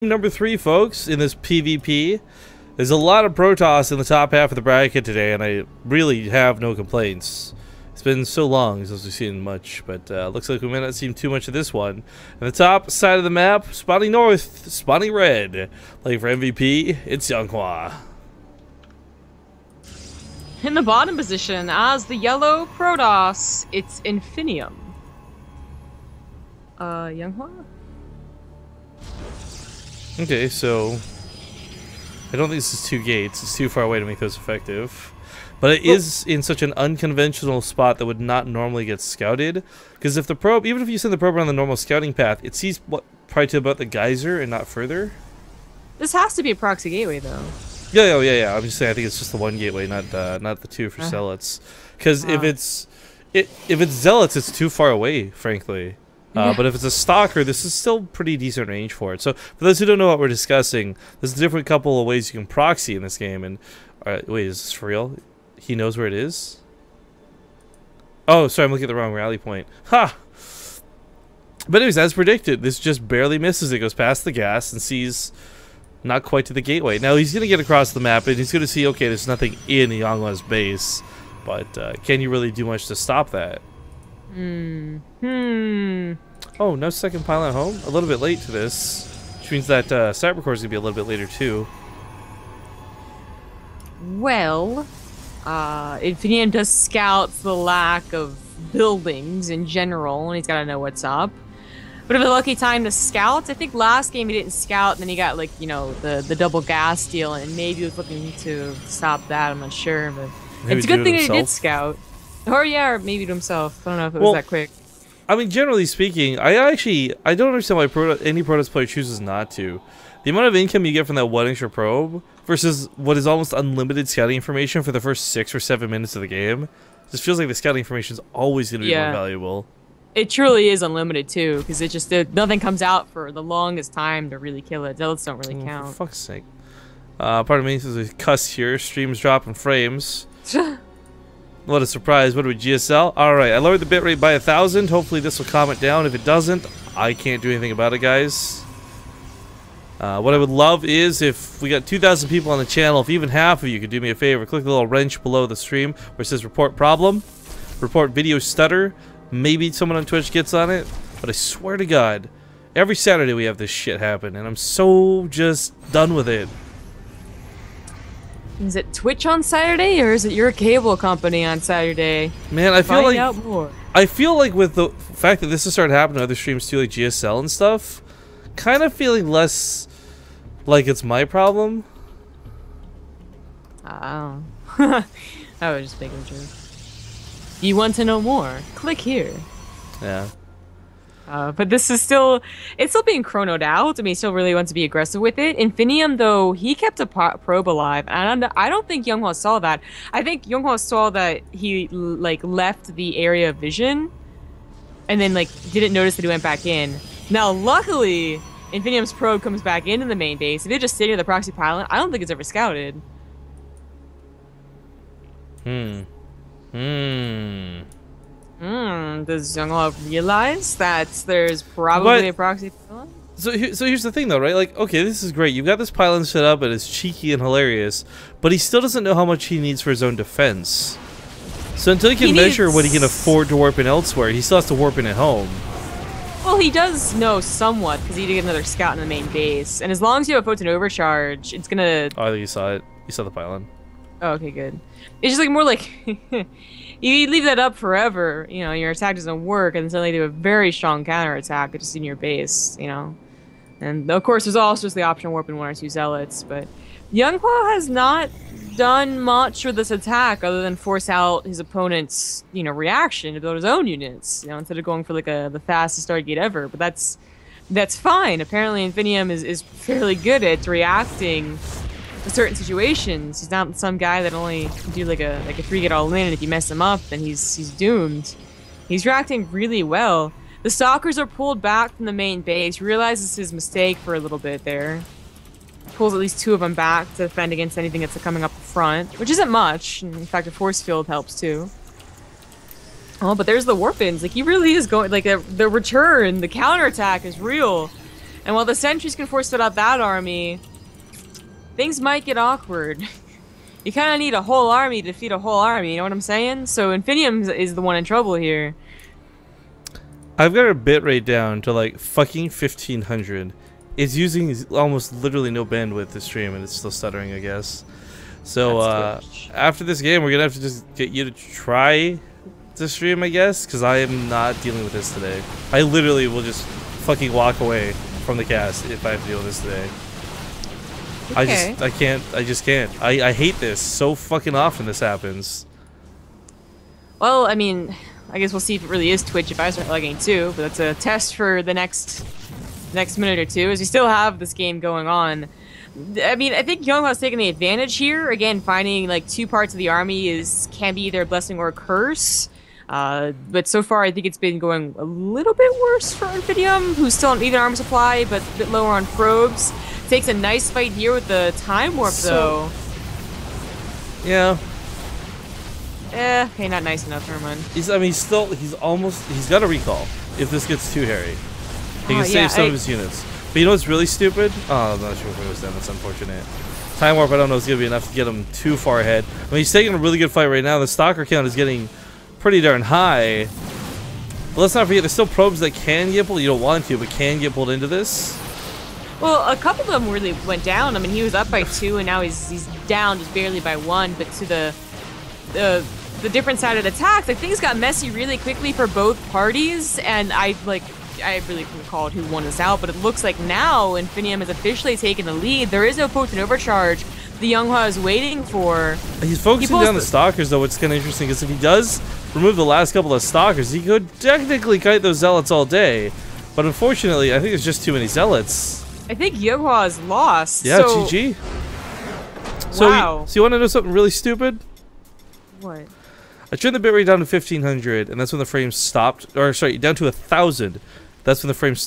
Number 3, folks, in this PvP. There's a lot of Protoss in the top half of the bracket today, and I really have no complaints. It's been so long since we've seen much, but looks like we might not see too much of this one. On the top side of the map, spawning north, spawning red. Playing for MVP, it's YongHwa. In the bottom position, as the yellow Protoss, it's Infinum. YongHwa? Okay, so I don't think this is 2 gates. It's too far away to make those effective. But it is in such an unconventional spot that would not normally get scouted. Because if the probe, even if you send the probe around the normal scouting path, it sees what probably to about the geyser and not further. This has to be a proxy gateway, though. Yeah. I'm just saying. I think it's just the 1 gateway, not the 2 for zealots. Because if it's zealots, it's too far away, frankly. But if it's a stalker, this is still pretty decent range for it. So for those who don't know what we're discussing, there's a different couple of ways you can proxy in this game. And wait, is this for real? He knows where it is? Oh, sorry, I'm looking at the wrong rally point. Ha! But anyways, as predicted, this just barely misses. It goes past the gas and sees not quite to the gateway. Now he's going to get across the map and he's going to see, okay, there's nothing in YongHwa's base. But can you really do much to stop that? Oh, no second pylon home? A little bit late to this. Which means that Cybercore is going to be a little bit later too. Well, Infinum does scout the lack of buildings in general, and he's got to know what's up. But if a lucky time to scout, I think last game he didn't scout, and then he got, like, you know, the double gas deal, and maybe he was looking to stop that, I'm not sure, but maybe it's a good thing that he did scout. Or yeah, or maybe to himself. I don't know if it was that quick. I mean, generally speaking, I don't understand why any Protoss player chooses not to. The amount of income you get from that 1 extra probe versus what is almost unlimited scouting information for the first 6 or 7 minutes of the game, just feels like the scouting information is always going to be more valuable. It truly is unlimited too, because it just nothing comes out for the longest time to really kill it. Zealots don't really count. For fuck's sake. Pardon me, this is a cuss here. Streams dropping frames. What a surprise. What do we GSL? Alright, I lowered the bitrate by 1,000. Hopefully this will calm it down. If it doesn't, I can't do anything about it, guys. What I would love is if we got 2,000 people on the channel, if even half of you could do me a favor, click the little wrench below the stream where it says report problem, report video stutter. Maybe someone on Twitch gets on it, but I swear to God, every Saturday we have this shit happen, and I'm so just done with it. Is it Twitch on Saturday, or is it your cable company on Saturday? Man, I feel like with the fact that this has started happening to other streams too, like GSL and stuff, kind of feeling less like it's my problem. Oh. I was just making a joke. You want to know more? Click here. Yeah. But this is still being chronoed out. I mean, he still really wants to be aggressive with it. Infinum, though, he kept a probe alive, and I don't think YongHwa saw that. I think YongHwa saw that he, like, left the area of vision, and then, like, didn't notice that he went back in. Now, luckily, Infinum's probe comes back into the main base. If it just stayed near the proxy pylon, I don't think it's ever scouted. Does YongHwa realize that there's probably a proxy pylon? So here's the thing, though, right? Like, okay, this is great. You've got this pylon set up, and it's cheeky and hilarious, but he still doesn't know how much he needs for his own defense. So until he can measure what he can afford to warp in elsewhere, he still has to warp in at home. Well, he does know somewhat, because he did get another scout in the main base, and as long as you have a photon overcharge, it's gonna... Oh, I think you saw it. You saw the pylon. Oh, okay, good. It's just like more like... You leave that up forever, you know, your attack doesn't work, and suddenly they have a very strong counterattack just in your base, you know. And of course, there's also just the option of warping 1 or 2 zealots, but YongHwa has not done much with this attack other than force out his opponent's, you know, reaction to build his own units, you know, instead of going for like the fastest start gate ever. But that's fine. Apparently, Infinum is fairly good at reacting to certain situations. He's not some guy that only can do like a 3-gate all in, and if you mess him up, then he's doomed. He's reacting really well. The stalkers are pulled back from the main base. Realizes his mistake for a little bit there. Pulls at least 2 of them back to defend against anything that's coming up the front, which isn't much. In fact, a force field helps too. Oh, but there's the warp-ins. Like, he really is going, like, the return, the counterattack is real. And while the sentries can force fit out that army, things might get awkward. You kind of need a whole army to defeat a whole army, you know what I'm saying? So Infinum is the one in trouble here. I've got our bit rate down to like fucking 1500. It's using almost literally no bandwidth to stream, and it's still stuttering, I guess. So after this game, we're gonna have to just get you to try to stream, I guess, because I am not dealing with this today. I literally will just fucking walk away from the cast if I have to deal with this today. Okay. I just can't. I hate this so fucking often this happens. Well, I mean, I guess we'll see if it really is Twitch if I start lagging too, but that's a test for the next minute or two, as we still have this game going on. I mean, I think YongHwa's taking the advantage here. Again, finding like two parts of the army can be either a blessing or a curse. But so far, I think it's been going a little bit worse for Infinum, who's still on even armor supply, but a bit lower on probes. Takes a nice fight here with the time warp, though. Yeah. Okay, not nice enough, never mind. He's got a recall if this gets too hairy. He can save some of his units. But you know what's really stupid? Oh, I'm not sure if it was done. That's unfortunate. Time warp, I don't know, is going to be enough to get him too far ahead. I mean, he's taking a really good fight right now. The stalker count is getting pretty darn high. But let's not forget, there's still probes that can get pulled. You don't want to, but can get pulled into this. Well, a couple of them really went down. I mean, he was up by 2, and now he's down just barely by 1. But to the different side of the attacks, like, things got messy really quickly for both parties, and I really couldn't call it who won this out, but it looks like now Infinum has officially taken the lead. There is no potent overcharge the YongHwa is waiting for. He's focusing down the stalkers, though, which is kind of interesting, because if he does remove the last couple of stalkers, he could technically kite those zealots all day. But unfortunately, I think there's just too many zealots. I think YongHwa is lost. Yeah, so, GG. So, wow. So you want to know something really stupid? What? I turned the bitrate down to 1500, and that's when the frames stopped. Or sorry, down to 1000. That's when the frames